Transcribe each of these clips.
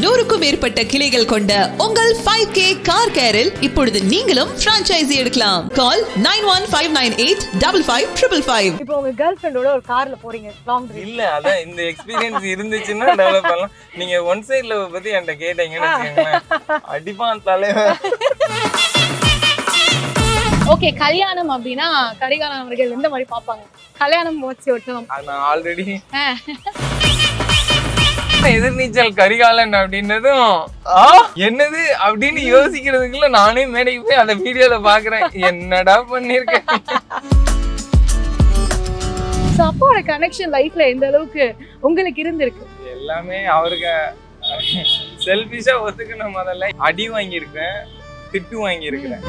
100க்கும் மேற்பட்ட கிளைகள் கொண்ட உங்கள் 5K கார் கேரில் இப்பொழுது நீங்களும் பிரான்ச்சைசி எடுக்கலாம். கால் 9159855555. இப்போ உங்க கேர்ள் ஃப்ரெண்டோட ஒரு கார்ல போறீங்க லாங் டிரைவ். இல்ல அதான் இந்த எக்ஸ்பீரியன்ஸ் இருந்துச்சுன்னா டெவலப் பண்ணலாம். நீங்க ஒன் சைட் லவ் பத்தி என்கிட்ட கேட்டீங்கன்னு வச்சுக்கோங்களேன், அடிப்பான் தலைவன். ஓகே, கல்யாணம் அப்படின்னா கரிகாலன் அவர்கள் எந்த மாதிரி பாப்பாங்க? கல்யாணம் மோச்சி ஒட்டணும். நான் ஆல்ரெடி எதிர்நீச்சல் கரிகாலன் அப்படின்னதும் என்னது அப்படின்னு யோசிக்கிறதுக்குள்ள நானே மேடைக்கு போய் அந்த வீடியோல பாக்குறேன், என்னடா பண்ணிருக்கேன். அப்பாவோட கனெக்ஷன் லைஃப்ல எந்த அளவுக்கு உங்களுக்கு இருந்திருக்கு? எல்லாமே அவருக்கு செல்ஃபிஷா ஒத்துக்கணும். முதல்ல அடி வாங்கியிருக்கேன், திட்டு வாங்கியிருக்கிறேன்.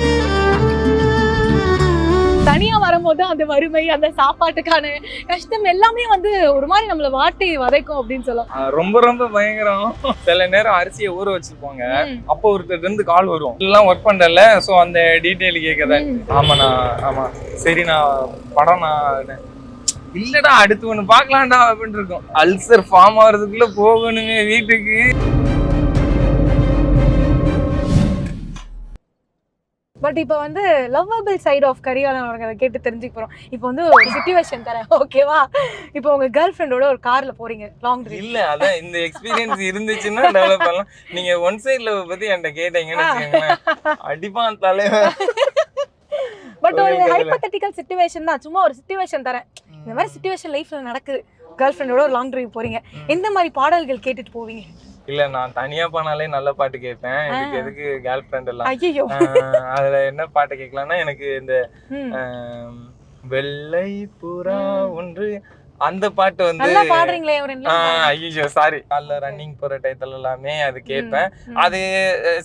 தனியா வரும்போது அந்த வறுமை, அந்த சாப்பாட்டுக்கான கஷ்டம் எல்லாமே வந்து ஒரு மாதிரி நம்மள வாட்டி வதைக்கும் அப்படின்னு சொல்லலாம். ரொம்ப ரொம்ப பயங்கரம். சில நேரம் அரிசியை ஊற வச்சிருப்பாங்க, அப்போ ஒருத்தர் இருந்து கால் வரும், எல்லாம் ஒர்க் பண்ணல, சோ அந்த டீட்டெயில் கேட்கதான். ஆமாண்ணா, ஆமா சரி, நான் படம் இல்லடா அடுத்து ஒண்ணு பாக்கலாம்டா அப்படின்னு இருக்கும். அல்சர் ஃபார்ம் ஆகுறதுக்குள்ள போகணுங்க வீட்டுக்கு. பட் இப்போ வந்து லவ்வபிள் சைடு ஆஃப் கரிகாலன் அவர்களை கேட்டு தெரிஞ்சுக்க போறோம். இப்போ வந்து ஒரு சிச்சுவேஷன் தரேன், ஓகேவா? இப்போ உங்க கேர்ள் ஃப்ரெண்டோட ஒரு கார்ல போறீங்க லாங் டிரைவ். இல்ல அதான் இந்த எக்ஸ்பீரியன்ஸ் இருந்துச்சுன்னா டெவலப் பண்ணலாம். நீங்க ஒன் சைட் லவ் பத்தி என்கிட்ட கேட்டீங்கன்னு வச்சுக்கோங்களேன், அடிப்பான் தலைவன். பட் ஒரு ஹைபோதெட்டிக்கல் சிச்சுவேஷன் தான், சும்மா ஒரு சிச்சுவேஷன் தரேன். இந்த மாதிரி சிச்சுவேஷன் லைஃப்ல நடக்குது, கேர்ள் ஃப்ரெண்டோட ஒரு லாங் டிரைவ் போறீங்க, எந்த மாதிரி பாடல்கள் கேட்டுட்டு போவீங்க? இல்ல நான் தனியா போனாலே நல்ல பாட்டு கேட்பேன். இதுக்கு எதுக்கு கேர்ள் ஃப்ரெண்ட் எல்லாம்? ஐயோ, அதுல என்ன பாட்டு கேட்கலாம்னா, எனக்கு இந்த வெள்ளை புறா ஒன்று அந்த பாட்டு வந்து நல்லா பாடுறீங்களே. ஐயோ சாரி, காலைல ரன்னிங் போற டயத்துல எல்லாமே அது கேட்பேன். அது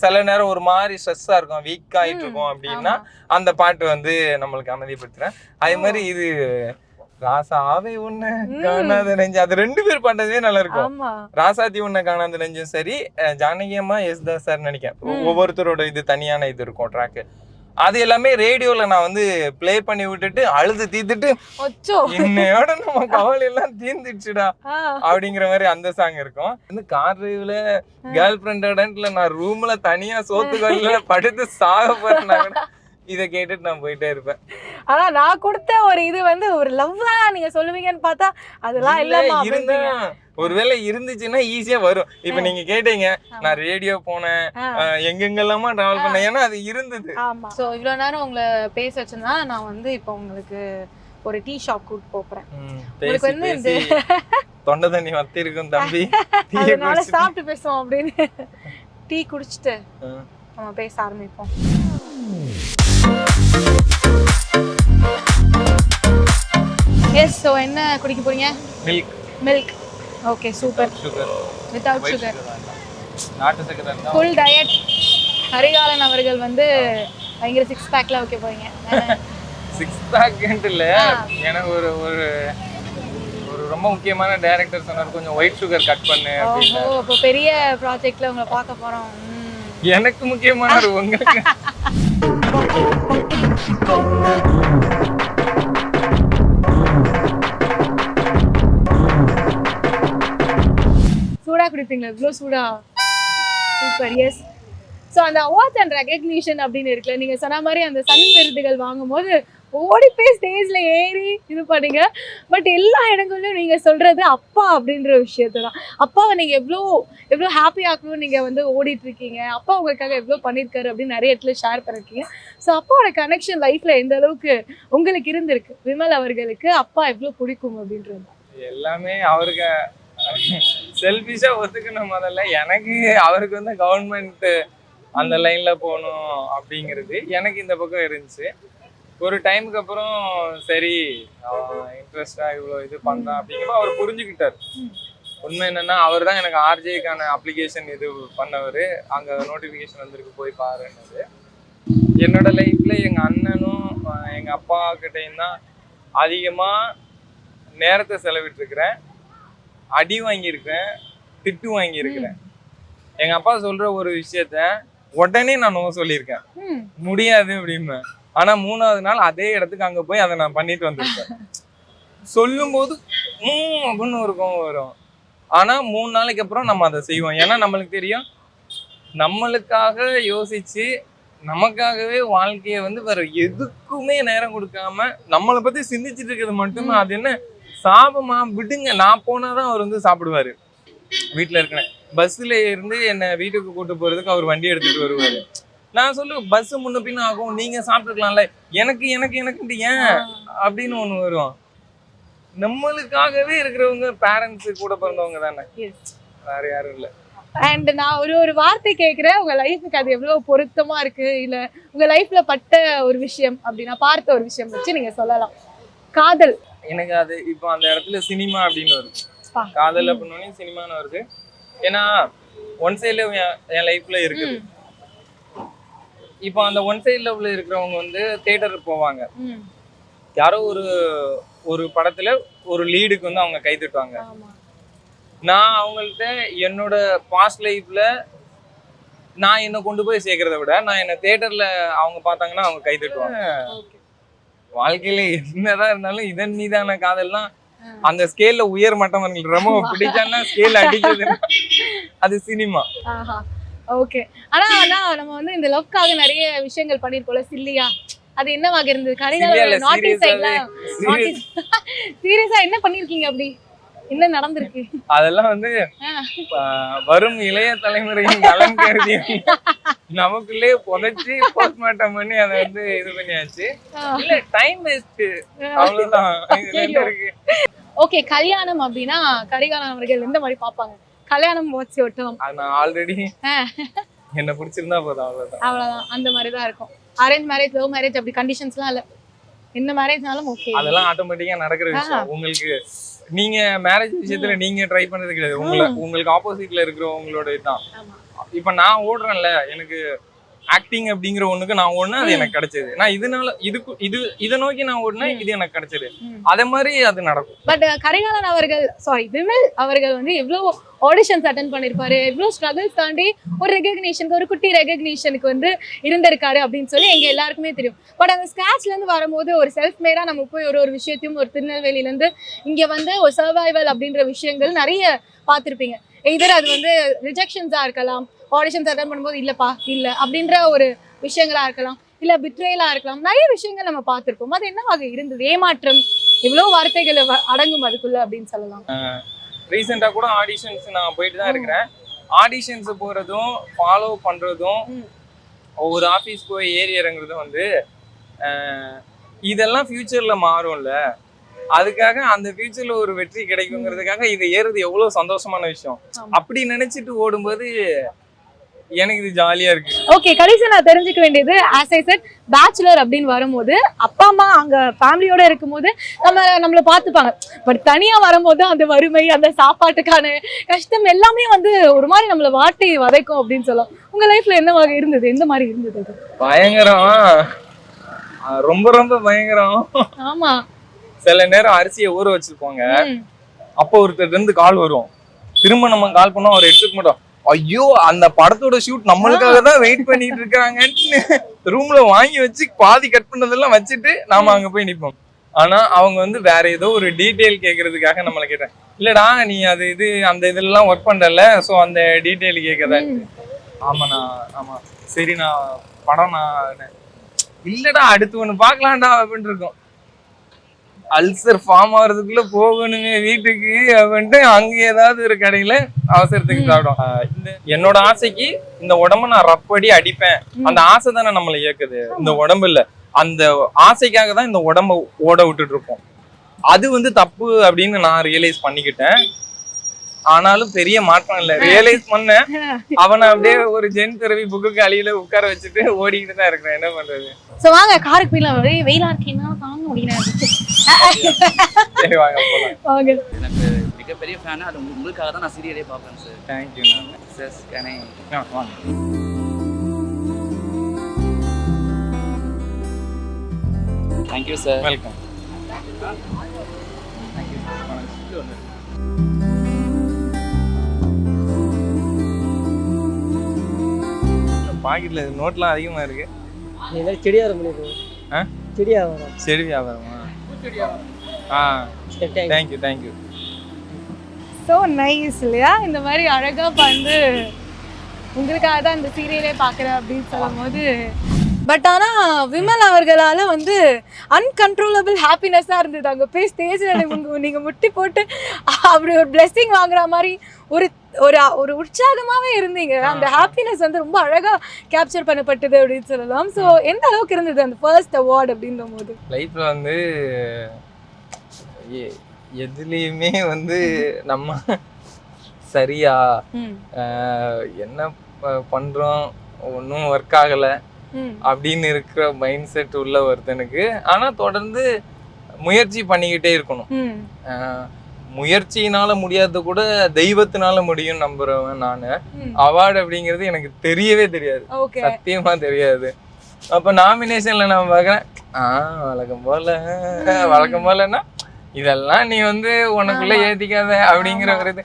சில நேரம் ஒரு மாதிரி ஸ்ட்ரெஸ்ஸா இருக்கும், வீக் ஆயிட்டு இருக்கும் அப்படின்னா அந்த பாட்டு வந்து நம்மளுக்கு அமைதிப்படுத்துறேன். அதே மாதிரி இது ராசாவே உன்னை காணாத நெஞ்சு, அது ரெண்டு பேர் பாட்டதே நல்லா இருக்கும். ராசாத்தி உன்னை காணாத நெஞ்சும் சரி, ஜானகி அம்மா எஸ் தாஸ் சார் நினைக்கிறேன், ஒவ்வொருத்தரோட இது தனியான இது இருக்கும் ட்ராக்கு. அது எல்லாமே ரேடியோல நான் வந்து பிளே பண்ணி விட்டுட்டு அழுது தீத்துட்டு, இன்னையோட நம்ம கவலை எல்லாம் தீர்ந்துடுச்சுடா அப்படிங்கிற மாதிரி அந்த சாங் இருக்கும். வந்து கார் டிரைவ்ல கேர்ள் ஃப்ரெண்டோட நான் ரூம்ல தனியா சோத்துக்கல்ல படுத்து சாக போறேன், இதை கேட்டுட்டு நான் போயிட்டே இருப்பேன். ஆனா நான் கொடுத்த ஒரு இது வந்து ஒரு லவ்வா நீங்க சொல்லுவீங்கன்னு பார்த்தா அதெல்லாம் இல்ல. ஒருவேளை இருந்துச்சுன்னா ஈஸியா வரும். இப்ப நீங்க கேட்டீங்க, நான் ரேடியோ போனேன், எங்கெங்கெல்லாமா டிராவல் பண்ணேன், ஏன்னா அது இருந்தது. ஆமா. சோ இவ்வளவு நேரம் உங்களை பேச வச்சேன்னா நான் வந்து இப்போ உங்களுக்கு ஒரு டீ ஷாப் கூட்டிட்டு போறேன். உங்களுக்கு வந்து இந்த தொண்டை தண்ணி வத்தி இருக்கும் தம்பி, அதனால சாப்பிட்டு பேசுவோம் அப்படின்னு டீ குடிச்சிட்டு நம்ம பேச ஆரம்பிப்போம். எஸ், சோ என்ன குடிக்க போறீங்க? Milk. Milk, okay super. Sugar without sugar, நாட்டு சக்கரை தான். Full diet. கரிகாலன் அவர்கள் வந்து பயங்கர 6 பேக்ல ஓகே போறீங்க. 6 பேக் இல்ல, எனக்கு ஒரு ஒரு ஒரு ரொம்ப முக்கியமான டைரக்டர் சொன்னார், கொஞ்சம் ஒயிட் சுகர் கட் பண்ணு அப்படின்னு. ஓ, அப்போ பெரிய ப்ராஜெக்ட்ல உங்களை பார்க்க போறோம். எனக்கு முக்கியமான உங்களுக்கு சூடா குடிப்பீங்களா? இவ்வளோ சூடா? சூப்பர். எஸ், ஸோ அந்த அவார்ட்ஸ் அண்ட் ரெகக்னிஷன் அப்படின்னு இருக்குல்ல, நீங்க சொன்ன மாதிரி அந்த சன் விருதுகள் வாங்கும்போது ஓடி போய் ஸ்டேஜ்ல ஏறி இது பண்ணீங்க. பட் எல்லா இடங்கள்லயும் நீங்க சொல்றது அப்பா அப்படின்ற விஷயத்த தான். அப்பாவை நீங்க எவ்வளோ ஹாப்பி ஆக்கணும்னு நீங்க வந்து ஓடிட்டு இருக்கீங்க, அப்பா உங்களுக்காக எவ்வளோ பண்ணியிருக்காரு அப்படின்னு நிறைய இடத்துல ஷேர் பண்ணிருக்கீங்க. ஸோ அப்பாவோட கனெக்ஷன் லைஃப்ல எந்த அளவுக்கு உங்களுக்கு இருந்திருக்கு? விமல் அவர்களுக்கு அப்பா எவ்வளோ பிடிக்கும் அப்படின்றது எல்லாமே அவருக்கு செல்ஃபிஷா ஒத்துக்கணும். முதல்ல எனக்கு அவருக்கு வந்து கவர்மெண்ட் அந்த லைன்ல போகணும் அப்படிங்கிறது எனக்கு இந்த பக்கம் இருந்துச்சு. ஒரு டைமுக்கு அப்புறம் சரி இன்ட்ரெஸ்டா இவ்வளோ இது பண்றான் அப்படிங்கிறப்ப அவர் புரிஞ்சுக்கிட்டார். உண்மை என்னன்னா, அவர் தான் எனக்கு ஆர்ஜேக்கான அப்ளிகேஷன் இது பண்ணவர், அங்க நோட்டிபிகேஷன் வந்திருக்கு போய் பாருன்னது. என்னோட லைஃப்ல எங்க அண்ணனும் எங்க அப்பா கிட்டையும் தான் அதிகமா நேரத்தை செலவிட்டு இருக்கிறேன், அடி வாங்கியிருக்கேன், திட்டு வாங்கியிருக்கிறேன். எங்க அப்பா சொல்ற ஒரு விஷயத்த உடனே நான் நோ சொல்லியிருக்கேன், முடியாது அப்படின்னு. ஆனா 3வது நாள் அதே இடத்துக்கு அங்க போய் அதை நான் பண்ணிட்டு வந்திருக்கேன். சொல்லும் போது அப்படின்னு ஒரு கோவம் வரும். ஆனா 3 நாளைக்கு அப்புறம் நம்ம அதை செய்வோம். ஏன்னா நம்மளுக்கு தெரியும், நம்மளுக்காக யோசிச்சு நமக்காகவே வாழ்க்கைய வந்து வேற எதுக்குமே நேரம் கொடுக்காம நம்மளை பத்தி சிந்திச்சுட்டு இருக்கிறது மட்டும்தான். அது என்ன சாபமா? விடுங்க. நான் போனாதான் அவர் வந்து சாப்பிடுவாரு. வீட்டுல இருக்கிறேன், பஸ்ல இருந்து என்ன வீட்டுக்கு கூட்டு போறதுக்கு அவர் வண்டி எடுத்துட்டு வருவாரு. நான் சொல்லுவேன், பஸ் முன்ன பின்ன ஆகும், நீங்க சாப்பிட்டுக்கலாம்ல. எனக்கு எனக்கு எனக்குன்ட்டு ஏன் அப்படின்னு ஒண்ணு வரும். நம்மளுக்காகவே இருக்கிறவங்க பேரண்ட்ஸ் கூட பிறந்தவங்க தானே, வேற யாரும் இல்ல. அண்ட் நான் ஒரு வார்த்தை கேட்கிறேன், உங்க லைஃபுக்கு அது எவ்வளவு பொருத்தமா இருக்கு, இல்ல உங்க லைஃப்ல பட்ட ஒரு விஷயம் அப்படின்னா பார்த்த ஒரு விஷயம் வச்சு நீங்க சொல்லலாம். காதல் எனக்கு அது இப்போ அந்த இடத்துல சினிமா அப்படின்னு வருது. காதல் அப்படின்னு சினிமான்னு வருது. ஏன்னா ஒன் சைட் லவ் என் லைஃப்ல இருக்குது. இப்போ அந்த ஒன் சைட் லவ்ல இருக்கிறவங்க வந்து தியேட்டர் போவாங்க. யாரோ ஒரு படத்துல ஒரு லீடுக்கு வந்து அவங்க கை தட்டுவாங்க. நான் அவங்கள்ட்ட என்னோட பாஸ்ட் லைஃப்ல நான் என்ன கொண்டு போய் சேர்க்கறத விட நான் என்ன தியேட்டர்ல அவங்க பார்த்தாங்கன்னா அவங்க கை தட்டுவாங்க. வாழ்க்கையில என்னதான் இருந்தாலும் இதன் மீதான காதல்லாம் அந்த ஸ்கேல்ல உயர் மட்டம் ரொம்ப பிடிச்சான்னா ஸ்கேல் அடிக்கிறது அது சினிமா. ஓகே. ஆனா நம்ம வந்து இந்த லவ்க்காக நிறைய விஷயங்கள் பண்ணிருக்கோம்ல சில்லியா, அது என்னவாக இருந்தது? சீரியஸா என்ன பண்ணிருக்கீங்க? அப்படி என்ன நடந்திருக்கு? அதெல்லாம் வந்து வரும் இளைய தலைமுறையின் நலன் கருதி நமக்குள்ளே புதைச்சி போஸ்ட்மார்ட்டம் பண்ணி அதை வந்து இது பண்ணியாச்சு. இல்ல டைம் வேஸ்ட், அவ்வளவுதான். இருக்கு. ஓகே, கல்யாணம் அப்படின்னா கரிகாலன் அவர்கள் எந்த மாதிரி பாப்பாங்க? கல்யாணம் வாட்ச் ஓட்டம் நான் ஆல்ரெடி என்ன பிடிச்சிருந்தா போதும், அவ்வளவுதான். அந்த மாதிரி தான் இருக்கும். அரேஞ்ச் மேரேஜ், லவ் மேரேஜ் அப்படி கண்டிஷன்ஸ்லாம் இல்ல. என்ன மேரேஜ்னாலும் ஓகே, அதெல்லாம் ஆட்டோமேட்டிக்கா நடக்கிற விஷயம். உங்களுக்கு நீங்க மேரேஜ் விஷயத்துல நீங்க ட்ரை பண்றது கிடையாது. உங்களுக்கு ஆப்போசிட்ல இருக்கிறவங்களோட இதுதான். இப்ப நான் ஓடுறேன்ல, எனக்கு ஆக்டிங் அப்படிங்கிற ஒண்ணுக்கு நான் ஓடுனேன், அது எனக்கு கிடைச்சது. நான் இதை நோக்கி நான் ஓடுனேன், இது எனக்கு கிடைச்சது. அதே மாதிரி அது நடக்கும். பட் கரிகாலன் அவர்கள் விமல் அவர்கள் வந்து எவ்வளவு ஆடிஷன்ஸ் அட்டென்ட் பண்ணிருப்பாரு, எவ்வளவு ஸ்ட்ரகிள்ஸ் தாண்டி ஒரு ரெகக்னிஷனுக்கு, ஒரு குட்டி ரெகக்னிஷனுக்கு வந்து இருந்திருக்காரு அப்படின்னு சொல்லி எங்க எல்லாருக்குமே தெரியும். பட் அந்த ஸ்கிராச்ல இருந்து வரும்போது ஒரு செல்ஃப் மேடா நம்ம போய் ஒரு விஷயத்தையும் ஒரு திருநெல்வேலியில இருந்து இங்க வந்து ஒரு சர்வைவல் அப்படின்ற விஷயங்கள் நிறைய பார்த்திருப்பீங்க. இதர் அது வந்து ரிஜெக்ஷன்ஸா இருக்கலாம், ஆடிஷன்ஸ் அட்டென்ட் பண்ணும்போது இல்லப்பா இல்ல அப்படின்ற ஒரு விஷயங்களா இருக்கலாம், இல்ல பிட்ரேலா இருக்கலாம். நிறைய விஷயங்கள் நம்ம பார்த்திருப்போம். அது என்ன வகை இருந்தது? ஏமாற்றம் எவ்வளவு வார்த்தைகள் அடங்கும் அதுக்குள்ள அப்படின்னு சொல்லலாம். ரீசெண்டா கூட ஆடிஷன்ஸ் நான் போயிட்டு தான் இருக்கிறேன். ஆடிஷன்ஸ் போறதும் ஃபாலோ பண்றதும் ஒவ்வொரு ஆபீஸ் போய் ஏறி இறங்குறதும் வந்து இதெல்லாம் ஃபியூச்சர்ல மாறும்ல. அதுக்காக அந்த ஃபியூச்சர்ல ஒரு வெற்றி கிடைக்குங்கிறதுக்காக இதை ஏறுறது எவ்வளவு சந்தோஷமான விஷயம். அப்படி நினைச்சிட்டு ஓடும்போது எனக்கு இது ஜாலியா இருக்கு. ஓகே, கடைசியா நான் தெரிஞ்சுக்க வேண்டியது, ஆஸ் ஐ செட் பேச்சுலர் அப்படின்னு வரும்போது அப்பா அம்மா அங்க ஃபேமிலியோட இருக்கும்போது நம்மள பாத்துப்பாங்க. பட் தனியா வரும்போது அந்த வறுமை, அந்த சாப்பாட்டுக்கான கஷ்டம் எல்லாமே வந்து ஒரு மாதிரி நம்மள வாட்டி வதைக்கும் அப்படின்னு சொல்லலாம். உங்க லைஃப்ல என்ன வகை இருந்தது? எந்த மாதிரி இருந்தது? பயங்கரம், ரொம்ப ரொம்ப பயங்கரம். ஆமா, சில நேரம் அரிசியை ஊற வச்சிருப்போங்க, அப்போ ஒருத்தர் இருந்து கால் வரும், திரும்ப நம்ம கால் பண்ணோம், அவர் எடுத்துக்க மாட்டோம். ஐயோ, அந்த படத்தோட ஷூட் நம்மளுக்காக தான் வெயிட் பண்ணிட்டு இருக்காங்கன்னு ரூம்ல வாங்கி வச்சு பாதி கட் பண்ணதெல்லாம் வச்சுட்டு நாம அங்க போய் நிப்போம். ஆனா அவங்க வந்து வேற ஏதோ ஒரு டீட்டெயில் கேட்கறதுக்காக நம்மளை கேட்டேன். இல்லடா நீ அது அந்த இதெல்லாம் ஒர்க் பண்றல, சோ அந்த டீட்டெயில் கேட்கறேன். ஆமா சரி, நான் படம் இல்லடா அடுத்து ஒண்ணு பாக்கலாம்டா அப்படின்னு இருக்கும். அல்சர் ஃபார்ம் ஆகிறதுக்குள்ள போகணுமே வீட்டுக்கு அப்படின்ட்டு அங்க ஏதாவது ஒரு கடையில அவசரத்துக்கு சாப்பிடும். என்னோட ஆசைக்கு இந்த உடம்ப நான் ரப்படி அடிப்பேன். அந்த ஆசை தானே நம்மளை இயக்குது, இந்த உடம்பு இல்ல. அந்த ஆசைக்காக தான் இந்த உடம்ப ஓட விட்டுட்டு இருப்போம். அது வந்து தப்பு அப்படின்னு நான் ரியலைஸ் பண்ணிக்கிட்டேன். ஆனாலும் பெரிய மாற்றம் இல்ல, ரியலைஸ் பண்ண அவனை அப்படியே ஒரு ஜென் தெரவி புக்கு அழியில உட்கார வச்சுட்டு ஓடிக்கிட்டு தான் இருக்கிறேன். என்ன பண்றது? சோ வாங்க காருக்கு போயிடலாம். வெயிலா இருக்கீங்கன்னா தாங்க முடியல. சரி வாங்க போலாம். வாங்க. எனக்கு மிகப்பெரிய ஃபேன். அது உங்களுக்காக தான் நான் சீரியலே பார்ப்பேன் சார். Thank you sir. கேனே வாங்க. Thank you sir. வெல்கம். பாக்கெட்ல நோட்லாம் அதிகமா இருக்கு. நீங்க செடி வியாபாரம் பண்ணிருக்கீங்க? செடி வியாபாரம். செடி வியாபாரமா? தேங்க்யூ. ஸோ நைஸ் இல்லையா? இந்த மாதிரி அழகா வந்து உங்களுக்காக தான் இந்த சீரியலே பார்க்குறேன் அப்படின்னு சொல்லும் போது பட் ஆனால் விமல் அவர்களால் வந்து அன்கண்ட்ரோலபிள் ஹாப்பினஸ்ஸாக இருந்தது. அங்கே போய் ஸ்டேஜில் நீங்கள் முட்டி போட்டு அப்படி ஒரு பிளெஸ்ஸிங் வாங்குற மாதிரி ஒரு ஒரு ஒரு உற்சாகமாகவே இருந்தீங்க. அந்த ஹாப்பினஸ் வந்து ரொம்ப அழகாக கேப்சர் பண்ணப்பட்டது அப்படின்னு சொல்லலாம். ஸோ எந்த அளவுக்கு இருந்தது அந்த ஃபர்ஸ்ட் அவார்டு அப்படின்ற போது? லைஃப்ல வந்து எதுலேயுமே வந்து நம்ம சரியா என்ன பண்றோம் ஒன்றும் ஒர்க் ஆகல அப்படின்னு இருக்கிற மைண்ட் செட் உள்ள ஒருத்தனுக்கு ஆனா தொடர்ந்து முயற்சி பண்ணிக்கிட்டே இருக்கணும். முயற்சியினால முடியாத கூட தெய்வத்தினால முடியும் நம்புறவன் நானு. அவார்டு அப்படிங்கிறது எனக்கு தெரியவே தெரியாது, சத்தியமா தெரியாது. அப்ப நாமினேஷன்ல நான் பாக்குறேன், வழக்கம் போலன்னா இதெல்லாம் நீ வந்து உனக்குள்ள ஏத்திக்காத அப்படிங்கிற ஒரு இது.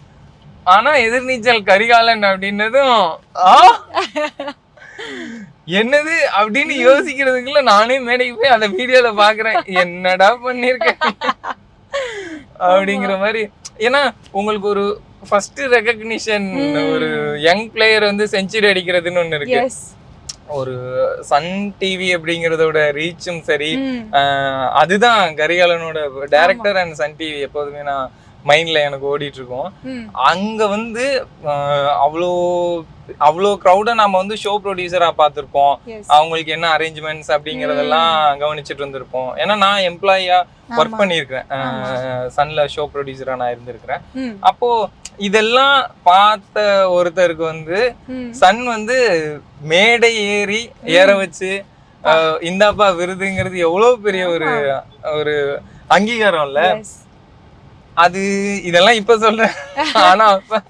ஆனா எதிர்நீச்சல் கரிகாலன் அப்படின்னதும் என்னது அப்படின்னு யோசிக்கிறதுக்குள்ள நானே மேடைக்கு போய் அந்த வீடியோல பாக்குறேன், என்னடா பண்ணிருக்கேன் அப்படிங்கிற மாதிரி. ஏன்னா உங்களுக்கு ஒரு ஃபர்ஸ்ட் ரெகக்னிஷன், ஒரு யங் பிளேயர் வந்து செஞ்சுரி அடிக்கிறதுன்னு ஒண்ணு இருக்கு. ஒரு சன் டிவி அப்படிங்கறதோட ரீச்சும் சரி, அதுதான் கரிகாலனோட டைரக்டர் அண்ட் சன் டிவி எப்போதுமே நான் மைண்ட்ல எனக்கு ஓடிட்டு இருக்கோம். அங்க வந்து அவ்வளோ க்ரௌட நாம வந்து ஷோ ப்ரொடியூசரா பார்த்திருப்போம். அவங்களுக்கு என்ன அரேஞ்ச்மெண்ட்ஸ் அப்படிங்கறதெல்லாம் கவனிச்சுட்டு இருந்திருப்போம். ஏன்னா நான் எம்ப்ளாயியா ஒர்க் பண்ணியிருக்கிறேன், சன்ல ஷோ ப்ரொடியூசரா நான் இருந்திருக்கிறேன். அப்போ இதெல்லாம் பார்த்த ஒருத்தருக்கு வந்து சன் வந்து மேடை ஏற வச்சு இந்தாப்பா விருதுங்கிறது எவ்வளவு பெரிய ஒரு அங்கீகாரம் இல்ல அது. இதெல்லாம் இப்ப சொல்றேன், ஆனா அப்ப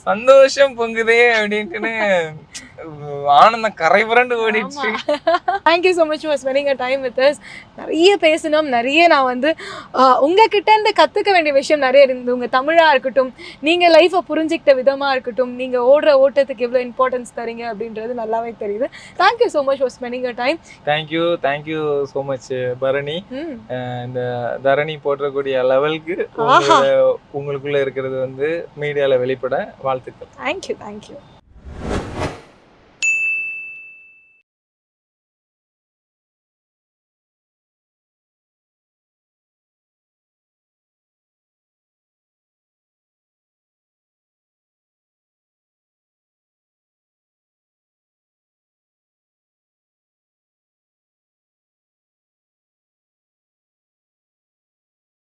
சந்தோஷம் பொங்குதே அப்படின்ட்டுன்னு ஆனந்தம் கரை புரண்டு ஓடிடுச்சு. Thank you so much for spending a time with us. நிறைய பேசணும், நிறைய நான் வந்து உங்ககிட்ட இருந்து கற்றுக்க வேண்டிய விஷயம் நிறைய இருந்து. உங்கள் தமிழாக இருக்கட்டும், நீங்கள் லைஃப்பை புரிஞ்சிக்கிட்ட விதமாக இருக்கட்டும், நீங்கள் ஓடுற ஓட்டத்துக்கு எவ்வளோ இம்பார்ட்டன்ஸ் தரீங்க அப்படின்றது நல்லாவே தெரியுது. Thank you so much for spending a time. Thank you so much Bharani. இந்த தரணி போற்றக்கூடிய லெவலுக்கு உங்களுக்குள்ள இருக்கிறது வந்து மீடியால வெளிப்பட வாழ்த்துக்கள். தேங்க்யூ.